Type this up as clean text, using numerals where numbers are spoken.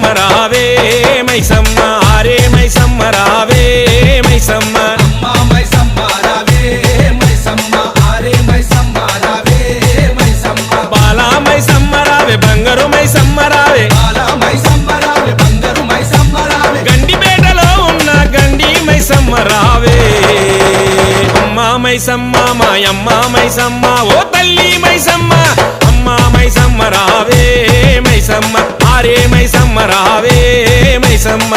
మైసమ్మ రావే మైసమ్మ ఆరే మైసమ్మ రావే మైసమ్మ బాలా మైసమ్మ రావే బంగారు మైసమ్మ రావే గండిపేటలో ఉన్న గండి మైసమ్మ రావే అమ్మా మైసమ్మ మాయమ్మ మైసమ్మ ఓ తల్లి మైసమ్మ అమ్మా మైసమ్మ రావే మైసమ్మ ఆరే మైసమ్మ రావే మైసమ్మ